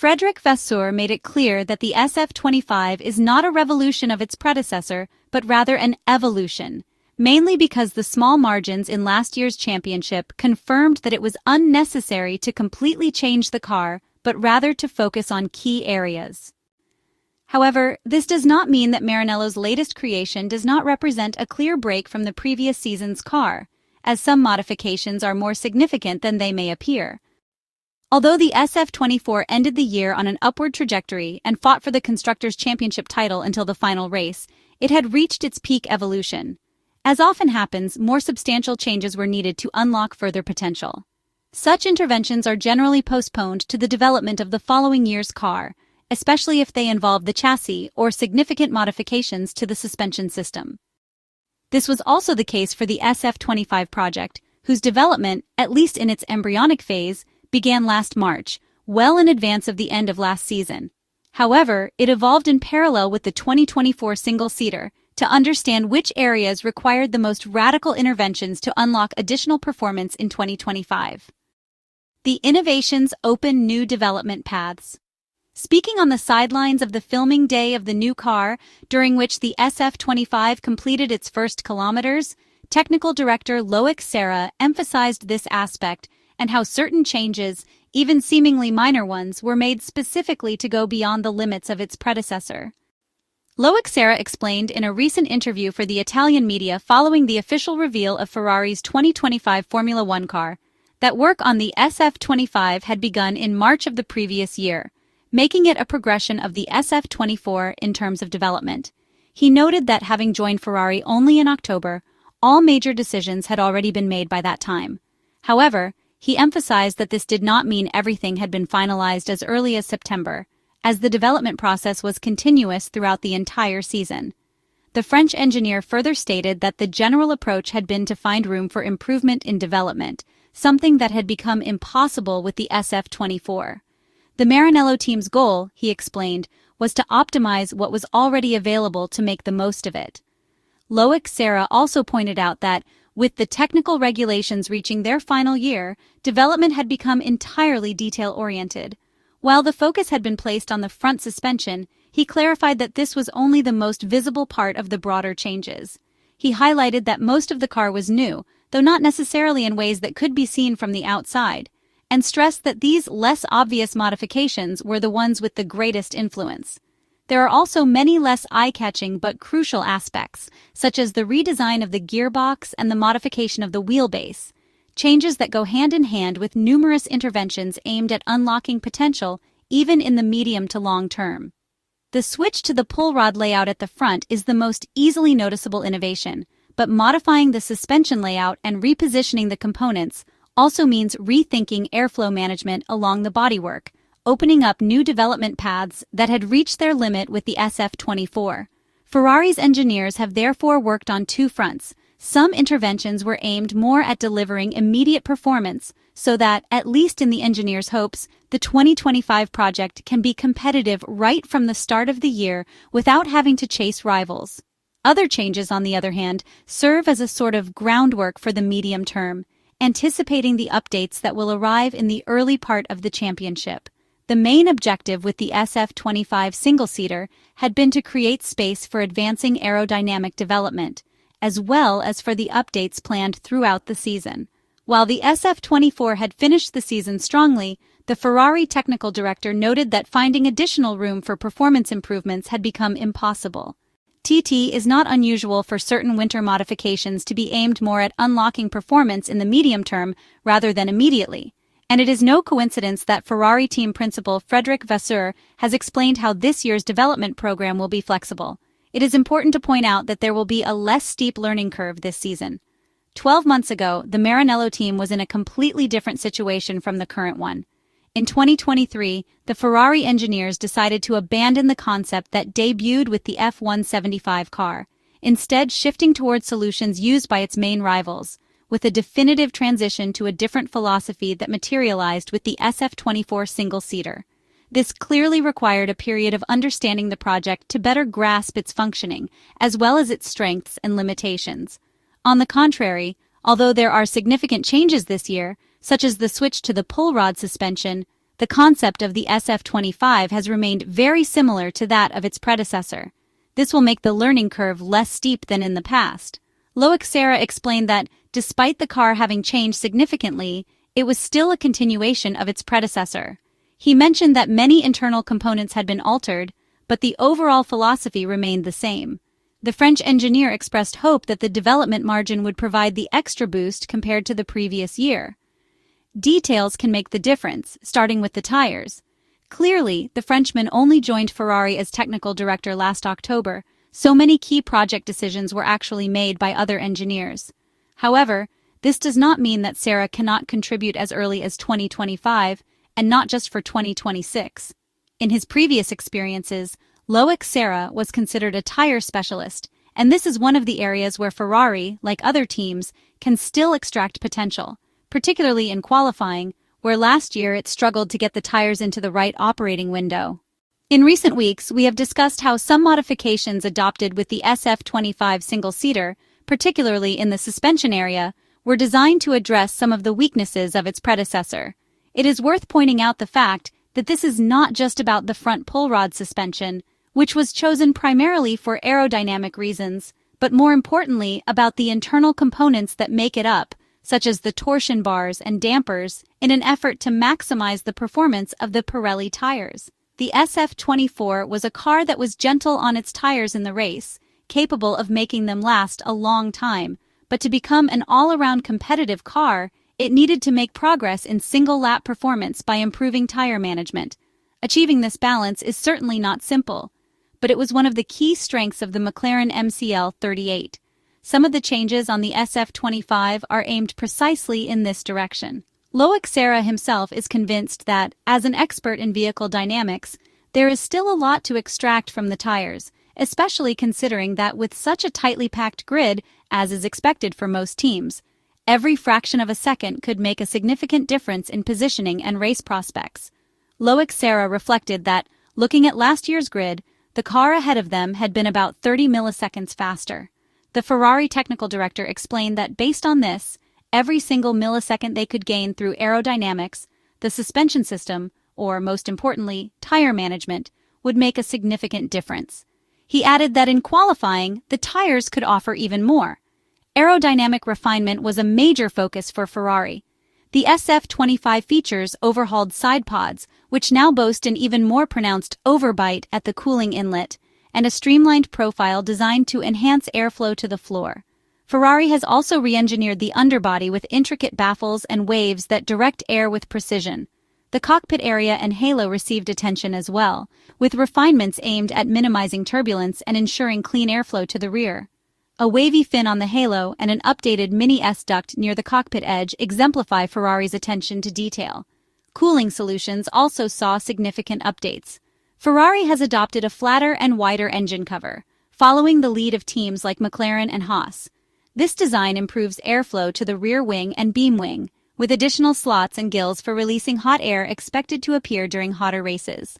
Frederic Vasseur made it clear that the SF-25 is not a revolution of its predecessor, but rather an evolution, mainly because the small margins in last year's championship confirmed that it was unnecessary to completely change the car, but rather to focus on key areas. However, this does not mean that Maranello's latest creation does not represent a clear break from the previous season's car, as some modifications are more significant than they may appear. Although the SF-24 ended the year on an upward trajectory and fought for the Constructors Championship title until the final race, it had reached its peak evolution. As often happens, more substantial changes were needed to unlock further potential. Such interventions are generally postponed to the development of the following year's car, especially if they involve the chassis or significant modifications to the suspension system. This was also the case for the SF-25 project, whose development, at least in its embryonic phase, began last March, well in advance of the end of last season. However, it evolved in parallel with the 2024 single-seater to understand which areas required the most radical interventions to unlock additional performance in 2025. The innovations open new development paths. Speaking on the sidelines of the filming day of the new car, during which the SF-25 completed its first kilometers, technical director Loic Serra emphasized this aspect and how certain changes, even seemingly minor ones, were made specifically to go beyond the limits of its predecessor. Loic Serra explained in a recent interview for the Italian media following the official reveal of Ferrari's 2025 Formula One car that work on the SF-25 had begun in March of the previous year, making it a progression of the SF-24 in terms of development. He noted that having joined Ferrari only in October, all major decisions had already been made by that time. However, he emphasized that this did not mean everything had been finalized as early as September, as the development process was continuous throughout the entire season. The French engineer further stated that the general approach had been to find room for improvement in development, something that had become impossible with the SF-24. The Maranello team's goal, he explained, was to optimize what was already available to make the most of it. Loic Serra also pointed out that, with the technical regulations reaching their final year, development had become entirely detail-oriented. While the focus had been placed on the front suspension, he clarified that this was only the most visible part of the broader changes. He highlighted that most of the car was new, though not necessarily in ways that could be seen from the outside, and stressed that these less obvious modifications were the ones with the greatest influence. There are also many less eye-catching but crucial aspects, such as the redesign of the gearbox and the modification of the wheelbase, changes that go hand in hand with numerous interventions aimed at unlocking potential even in the medium to long term. The switch to the pull rod layout at the front is the most easily noticeable innovation, but modifying the suspension layout and repositioning the components also means rethinking airflow management along the bodywork, opening up new development paths that had reached their limit with the SF-24. Ferrari's engineers have therefore worked on two fronts. Some interventions were aimed more at delivering immediate performance so that, at least in the engineers' hopes, the 2025 project can be competitive right from the start of the year without having to chase rivals. Other changes, on the other hand, serve as a sort of groundwork for the medium term, anticipating the updates that will arrive in the early part of the championship. The main objective with the SF-25 single-seater had been to create space for advancing aerodynamic development, as well as for the updates planned throughout the season. While the SF-24 had finished the season strongly, the Ferrari technical director noted that finding additional room for performance improvements had become impossible. TT is not unusual for certain winter modifications to be aimed more at unlocking performance in the medium term rather than immediately. And it is no coincidence that Ferrari team principal Frederic Vasseur has explained how this year's development program will be flexible. It is important to point out that there will be a less steep learning curve this season. 12 months ago, the Maranello team was in a completely different situation from the current one. In 2023, the Ferrari engineers decided to abandon the concept that debuted with the F1 car, instead shifting towards solutions used by its main rivals, with a definitive transition to a different philosophy that materialized with the SF-24 single-seater. This clearly required a period of understanding the project to better grasp its functioning, as well as its strengths and limitations. On the contrary, although there are significant changes this year, such as the switch to the pull rod suspension, the concept of the SF-25 has remained very similar to that of its predecessor. This will make the learning curve less steep than in the past. Loic Serra explained that, despite the car having changed significantly, it was still a continuation of its predecessor. He mentioned that many internal components had been altered, but the overall philosophy remained the same. The French engineer expressed hope that the development margin would provide the extra boost compared to the previous year. Details can make the difference, starting with the tires. Clearly, the Frenchman only joined Ferrari as technical director last October, so many key project decisions were actually made by other engineers. However, this does not mean that Serra cannot contribute as early as 2025, and not just for 2026. In his previous experiences, Loic Serra was considered a tire specialist, and this is one of the areas where Ferrari, like other teams, can still extract potential, particularly in qualifying, where last year it struggled to get the tires into the right operating window. In recent weeks, we have discussed how some modifications adopted with the SF-25 single-seater, particularly in the suspension area, were designed to address some of the weaknesses of its predecessor. It is worth pointing out the fact that this is not just about the front pull rod suspension, which was chosen primarily for aerodynamic reasons, but more importantly about the internal components that make it up, such as the torsion bars and dampers, in an effort to maximize the performance of the Pirelli tires. The SF-24 was a car that was gentle on its tires in the race, capable of making them last a long time, but to become an all-around competitive car, it needed to make progress in single-lap performance by improving tire management. Achieving this balance is certainly not simple, but it was one of the key strengths of the McLaren MCL-38. Some of the changes on the SF-25 are aimed precisely in this direction. Loic Serra himself is convinced that, as an expert in vehicle dynamics, there is still a lot to extract from the tires, especially considering that with such a tightly packed grid, as is expected for most teams, every fraction of a second could make a significant difference in positioning and race prospects. Loic Serra reflected that, looking at last year's grid, the car ahead of them had been about 30 milliseconds faster. The Ferrari technical director explained that based on this, every single millisecond they could gain through aerodynamics, the suspension system, or most importantly, tire management, would make a significant difference. He added that in qualifying, the tires could offer even more. Aerodynamic refinement was a major focus for Ferrari. The SF-25 features overhauled side pods, which now boast an even more pronounced overbite at the cooling inlet, and a streamlined profile designed to enhance airflow to the floor. Ferrari has also re-engineered the underbody with intricate baffles and waves that direct air with precision. The cockpit area and halo received attention as well, with refinements aimed at minimizing turbulence and ensuring clean airflow to the rear. A wavy fin on the halo and an updated mini S-duct near the cockpit edge exemplify Ferrari's attention to detail. Cooling solutions also saw significant updates. Ferrari has adopted a flatter and wider engine cover, following the lead of teams like McLaren and Haas. This design improves airflow to the rear wing and beam wing, with additional slots and gills for releasing hot air expected to appear during hotter races.